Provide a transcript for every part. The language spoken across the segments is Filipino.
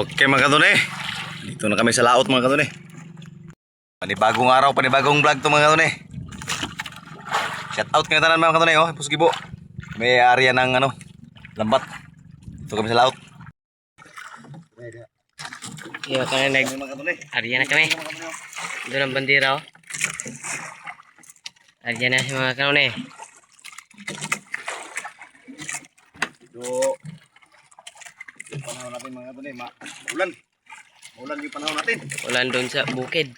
Okay mga kadune, dito na kami sa laot mga kadune. Panibagong araw, panibagong vlog to mga kadune. Shout out kayo tanan mga kadune, oh, Pusgibo. May area ng lambat. Dito kami sa laot. Yo, kaya area na kami. Doon ang bandera, oh. Area na si mga kanone. So, yung panahon natin mga kadune, maulan. Maulan yung panahon natin. Ulan doon sa bukid.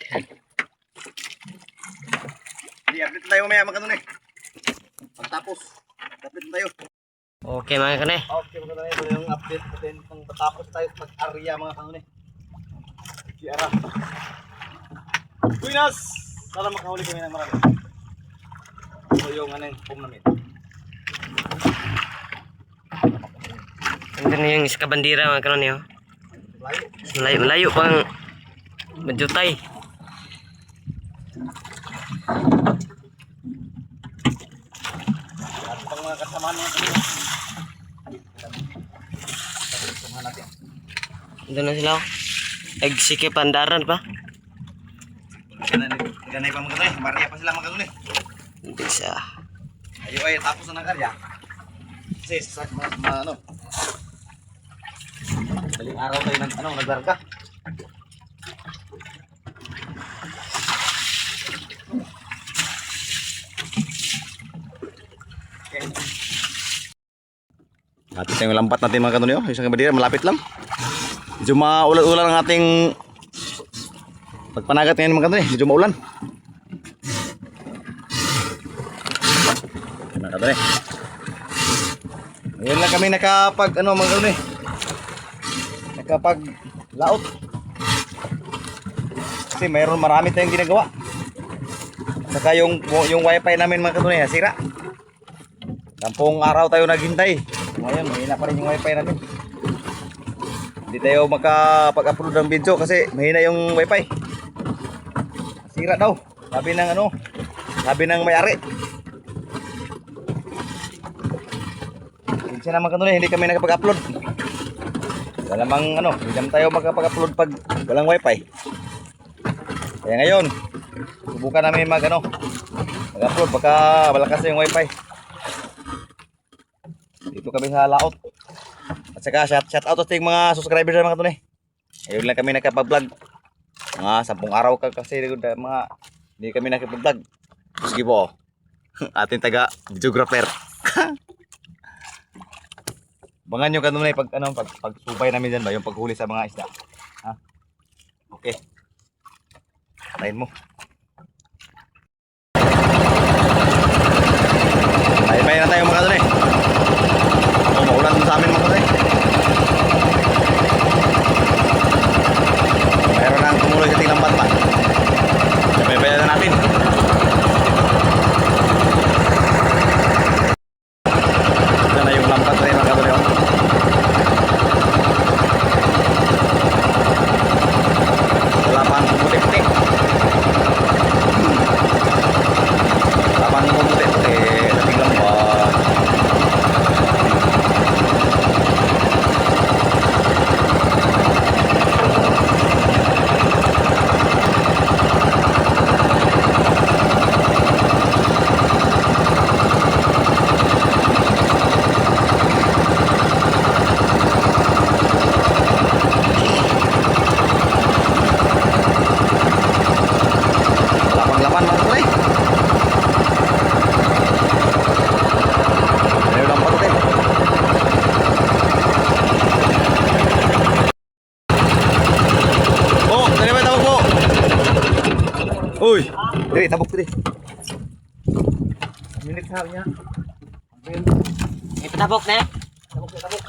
I-update tayo mamaya mga kadune. Pagtapos, update tayo. Okay mga kanone. Okay mga kadune, ito yung update natin. Pagtapos tayo sa pag-area mga kadune. Kiara. Buenas! Sana makahuli kami ng marami. Ito yung pom namin. Ito na yung iska bandera mga kanone, oh. Layo. Malayo pang Majutay. At pang mga kasamahan mga kanina. Kasamahan natin. Doon na sila, oh. Nagsike pandaran pa. Ganay pa mga kanina. Maria pa sila mga kanina. Hindi siya. Ayo ay tapos na ng karya. Kasi sa daling araw tayo naglarga. Okay. Lapit yung lampat natin mga kanunyo. Isang kabadira, malapit lang. Medyo maulan-ulan ang ating pagpanagat ngayon mga kanunyo. Medyo maulan. Mga kanunyo. Ngayon lang kami nakapag mga kanunyo. Nakapag laot. Kasi marami tayong ginagawa. Saka yung wifi namin mga kanunyo sira. Sampung araw tayo naghintay. Ngayon, mahina pa rin yung wifi natin. Hindi tayo makapag-upload ng video kasi mahina yung wifi. Sira daw. Sabi ng may-ari. Minsan naman kanunay, hindi kami nakapag-upload. Walamang hindi naman tayo makapag-upload pag walang wifi. Kaya ngayon, subukan namin mag-upload baka malakas yung wifi. Dito kami sa laot. At saka shout out sa mga subscribers na mga kanunay. Ayun lang kami nakapag-vlog. Mga 10 araw kasi mga hindi kami nakapag-vlog. Sige po. Ating taga videographer. Bangan nyo kanunay pag pagsubay namin dyan ba yung paghuli sa mga isda. Ha? Okay. Tayin mo. Bye-bye na tayo mga kanunay. Maulan sa amin mga kanunay. Meron nang tumuloy sa tinglambat pa. Bye-bye na natin. Ito na yung lambat na yung mga kanunay. Lapan puti-puti. Lapan puti-puti sa tinglambat. Lapan-lapan mga kanunay. Ayun lang puti. Oh, tadi ba tabok po? Uy, diri tabok diri. Minit sa niya. May patabok na. Tabok.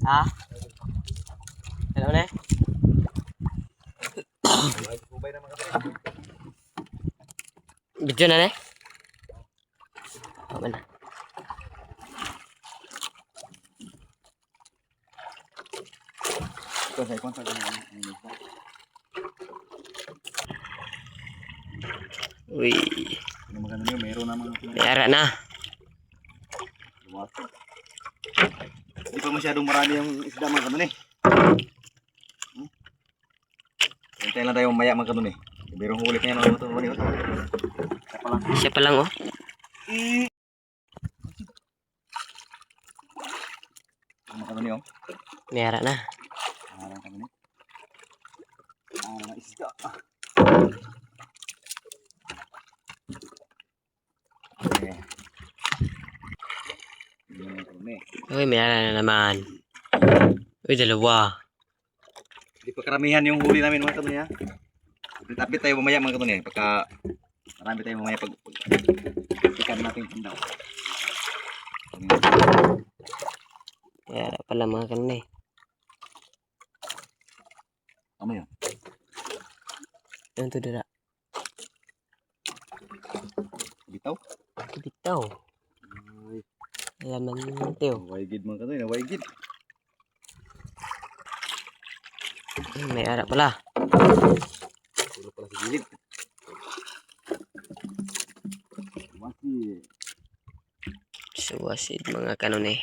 Ha? Ano na? Video na na? Mana? Ito sa ikon sa ganyan. Uy, Ano maganda nyo, mayroon na mga may ara na. luwat. Hindi pa masyadong marami yung isda mga kanun eh. Hintayin lang tayo mamaya mga kanun eh. Mayroong huli pa yan ang ito. Siya pa lang oh. Mga kanun eh oh. May ara na. Parang kanun eh. Isda. Okay. Yan mga kanun eh. Uy, may ara na naman. Uy, dalawa. Hindi pa karamihan yung huli namin mga kanun eh ha. Tapit tayo mamaya mga kanun eh. Pagka marami tayo mamaya pag ikan natin yung pandaw. May ara pala mga kanun eh. Ano yun? Ano to dira? Bitaw? Bitaw. Alaman mo tiyo. Waigid mga kanun eh. Waigid. May ara pala. Puro pala sa gilid. Masih. Suwasid mga kanun eh.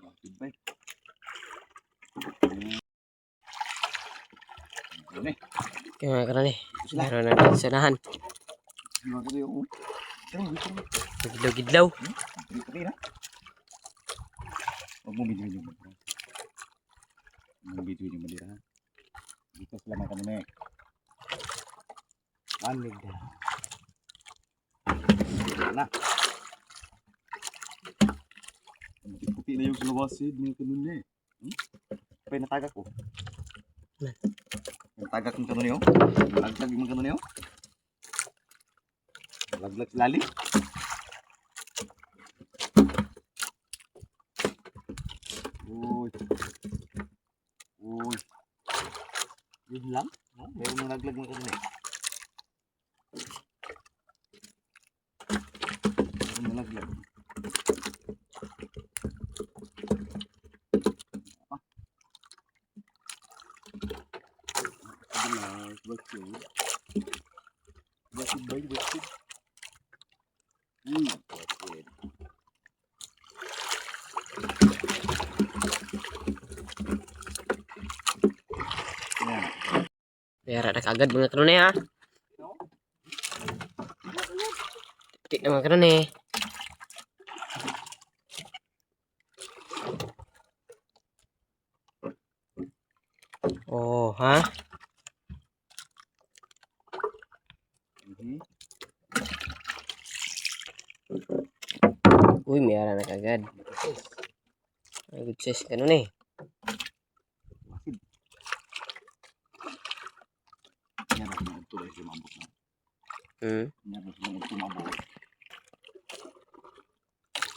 Masih baik. Ano eh? Kaya mga kanun eh. Meron na din sa nahan. Mga kanun yung Gidlaw-gidlaw. Dito na. Huwag mo video yung madira. Huwag mo video yung madira. Dito sila mga kanun eh. Panig na. Dito na. Puti na yung kalawasid mga kanun eh. Pa yung natagak ko. Yung tagak ng kanun yun. Laglag yung mga kanun yun. Laglag sa lalim. Uy. Uy. Yun lang? No? Meron nang laglag mga kanun eh. Meron nang laglag. Basit. Basit ba? Basit. Basit. Yan. May ara na kagad mga kanun eh ha. Puti na mga kanun eh. Oh, ha? Uy, may ara na kagad. Ay, good size kanun eh. Basit. Yan ang mga ito dahil sumabot na. Yan ang mga sumabot.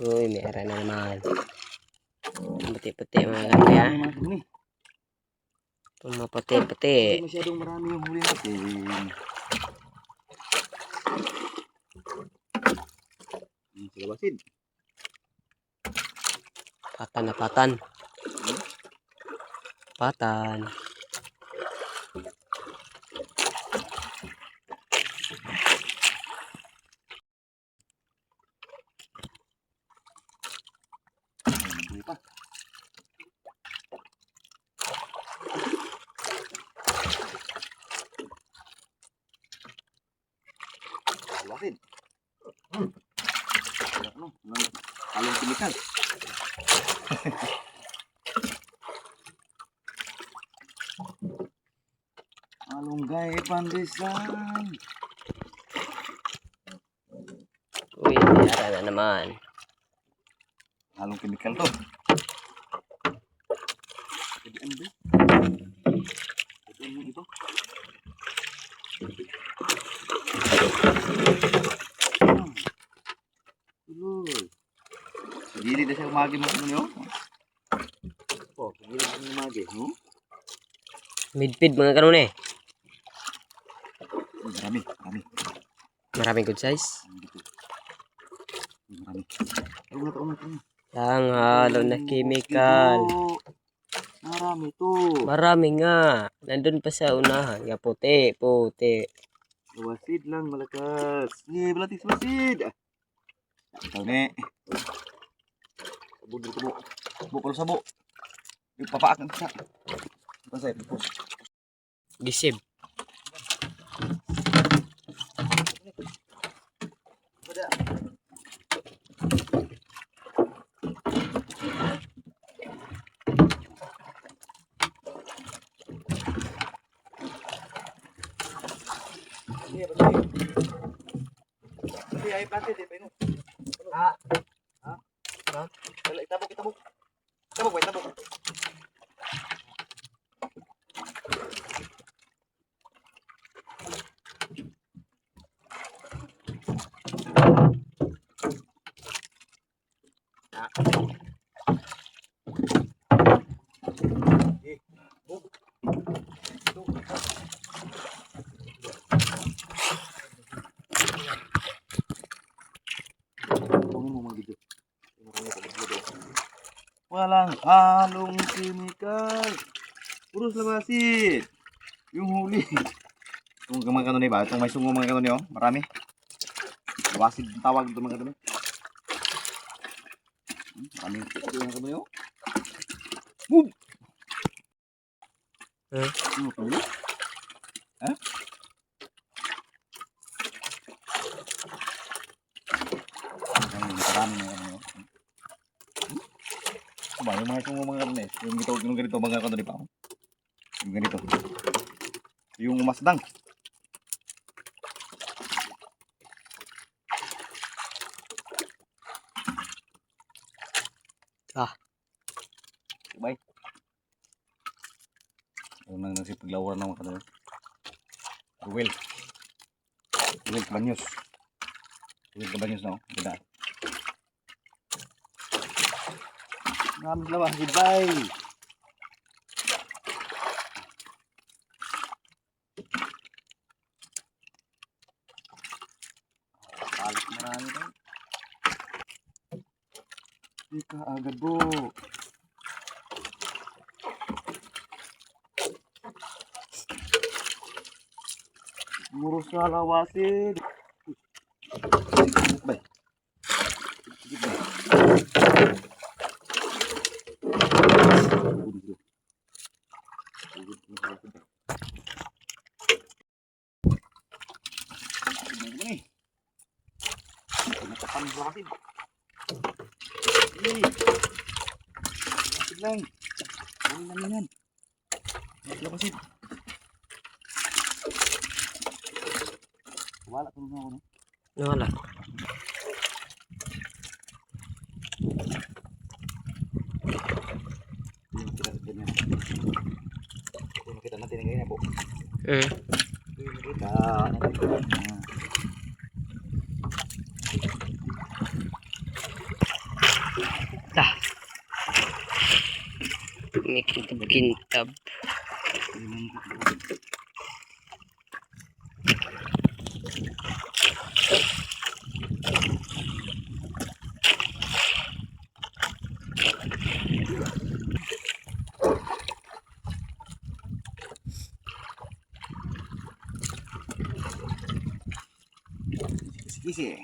Uy, may ara na naman. Puti-puti mga kanun eh ha. Mga kanun eh. Pumaputi-puti. Hindi masyadong marami yung huli natin. Sila basid. Patan na patan. Patan. Hindi pa. Basid. Ano? Halong kimikal. Alunggay Pandesal. Uy, may ara na naman. Halong kimikal to. Jadi ano ba? Ito ano ito? Tuloy. Gili na siya umagi mo niyo. Oh, gili na siya umagi, no? Midpid mga kanun eh. Marami, marami. Maraming good size. Marami. Ay, wala ka umat. Ang halo na chemical. Marami. Marami to. Marami nga. Nandun pa sa unahan. Ya, puti, puti. Wasid lang malakas. Ni belatis wasid. Ikaw ni. Sabo dito mo. Sabo pala sabo. Ipapaak ng isa. Pasay, pupus. Gisib. Tapi ay plastic eh, pino. Ha? Ha? Ha? Dala itabok, itabok. Itabok, ba, itabok. Walang halong chemical. Puro labasin. Yung huli. Itong mga kanoni ba? Itong may sungo mga kanoni oh. Marami. Labasin ang tawag ito mga kanoni. Maraming ito mga kanoni oh. Boom! Ano ito ulit? Ha? Marami mga kanoni oh. Ba, yung mga sungo mga kanoni. Yung ganito mga kanoni pa oh. Yung ganito. Yung umasdang. Bye. Yung nang nagsipaglawar ng mga kanoni. Ruel. Ruel Cabanyos. Ruel Cabanyos na oh. Ganda. Marami lawas. Goodbye. Palit marami tayo. Di ka agad po. Muros na lawasin. Sikit ba? Sikit ba? Pinatapan sa lawasin. Lawasin lang. Ano lang yan? Lawasin. Wala ko na ako no. Wala. Kita natin ang ganyan po. Kita. Tah. May kintab-kintab. Kisi.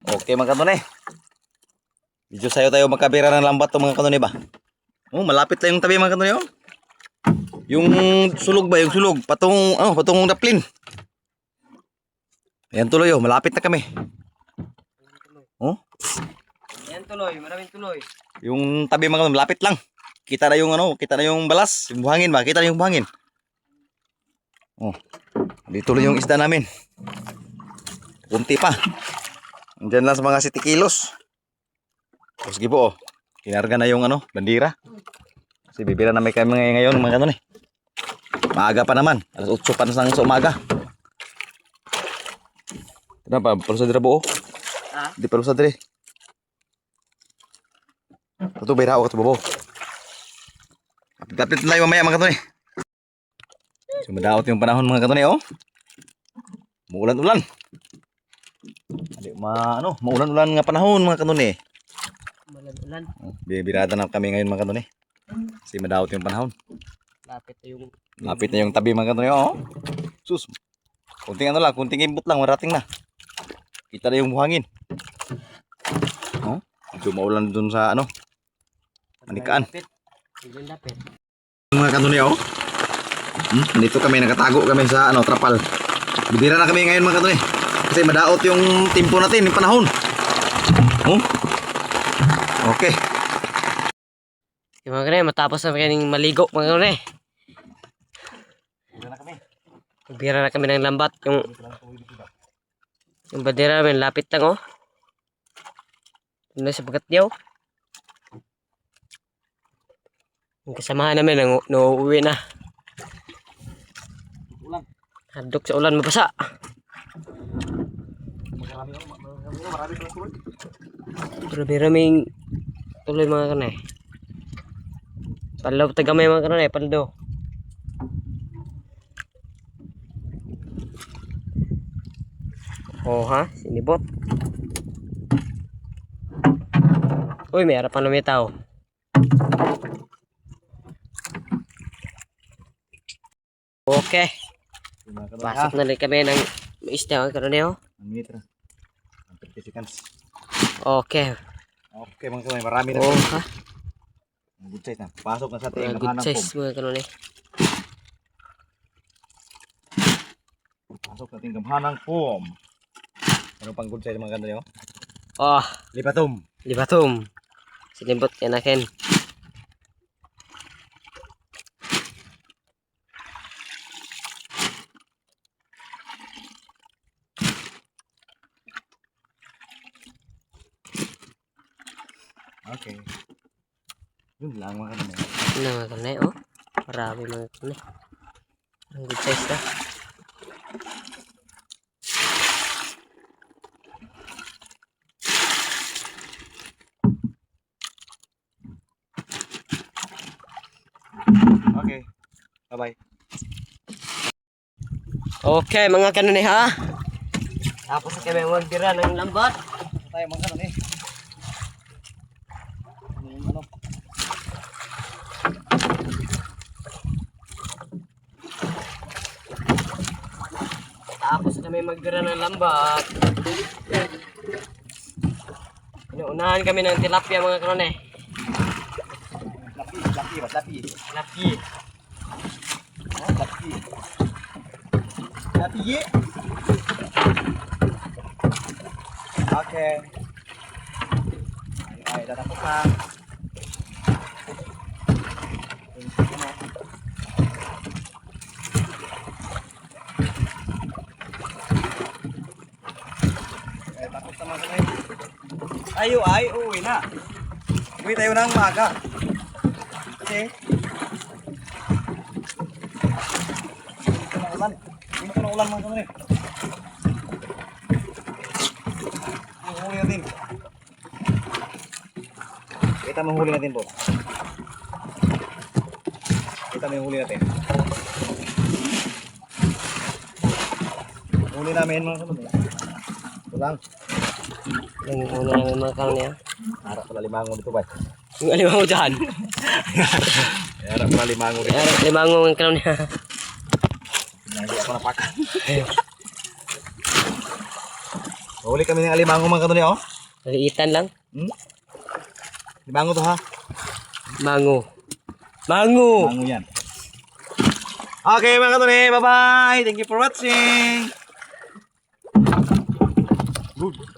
Okay mga kanone. Medyo sayo tayo magkabira ng lambat to mga kanone ba? Oh, malapit lang yung tabi mga kanone oh. Yung sulog ba, yung sulog patungong daplin. Ayan tuloy oh, malapit na kami. Oh? Ayan tuloy, maraming tuloy. Yung tabi mga kanone, malapit lang. Kita na yung kita na yung balas, yung buhangin ba? Kita na yung buhangin. Oh. Dito lang yung isda namin. Kunti pa. Andiyan lang sa mga 7 kilos. O sige po, oh. Kinarga na yung bandira. Kasi bibira na may kami ngayon mga kanone. Maaga pa naman. Alas 8 pa na sa umaga. Kenapa? Perlu sa dira po oh. Ha? Di perlu sa dira. Ito bayra ako ito babaw. Update na tayo mamaya mga kanone. So madaot yung panahon mga kanone oh. Muulan-ulan. Hindi, maulan-ulan nga panahon mga kanuni. Malan-ulan. Bibirada na kami ngayon mga kanuni. Kasi madaot yung panahon. Lapit na yung tabi mga kanuni. Oh. Sus. Kunting ano lang, kunting imbot lang, marating na. Kita na yung buhangin. Oh. Medyo maulan dun sa ano. Manikaan. Lapit. Mga kanuni oh. Dito kami nakatago kami sa ano trapal. Bibira na kami ngayon mga kanuni. Kasi madaot yung timpo natin, yung panahon. Oh. Okay. Yung mga kanay, matapos na kami maligo mga kanay. Bibira na kami. Nagbira na kami ng lambat. Yung bandera namin, lapit lang oh. Ano sa Pagkatyaw. Yung kasamahan namin, nauuwi na. Ulan. Hadok sa ulan, mabasa. Marami-raming tuloy mga kanay. Paldo, tagamay mga kanay, paldo. Oh ha, sinibot. Uy, may harapan na may tao. Okay. Pasok na rin kami ng isda mga kanay oh. 1 minute na. 50 seconds. Okay. Okay mga kanay, marami na. Oh ha. Good size na. Pasok na sa ating Good hanang size pom. mga kanay. Pasok natin gamhanang pom. Ano pang good size mga kanay oh? Oh, Lipatom. libatom. Sinibot yan akin. Okay. Yun lang mga kanay. Ano mga kanay oh. Marami mga kanay. Ang good size na. Okay. Bye-bye. Okay mga kanay ha. Tapos na kami magbira ng lambat. Ito tayo mga kanay. Ano? Tapos kami magbira ng lambat. Inuunahan kami ng tilapia mga kanay. Lapi ba? Lapi. Tilapia. Lapi. Lapi ye. Okay. Ay, tatapos na. Tapos naman kami. Ayo ay, uwi na. Uwi tayo ng maga. Kasi hindi ko na ulan mga kanay. Ang huli natin. Kita mo yung huli natin po. Kita mo yung huli natin. Huli namin mga kanay. Ito lang. Yung una namin mga kanay ha. Harap pala limango dito ba? Yung alimango dyan. Harap pala limango dito. Alimango mga kanay ha. Hindi ako napakan. Huli kami ng alimango mga kanay oh. Naliitan lang. Limango to ha. Mango. Mango! Mango yan. Okay mga kanay, bye bye. Thank you for watching. Good.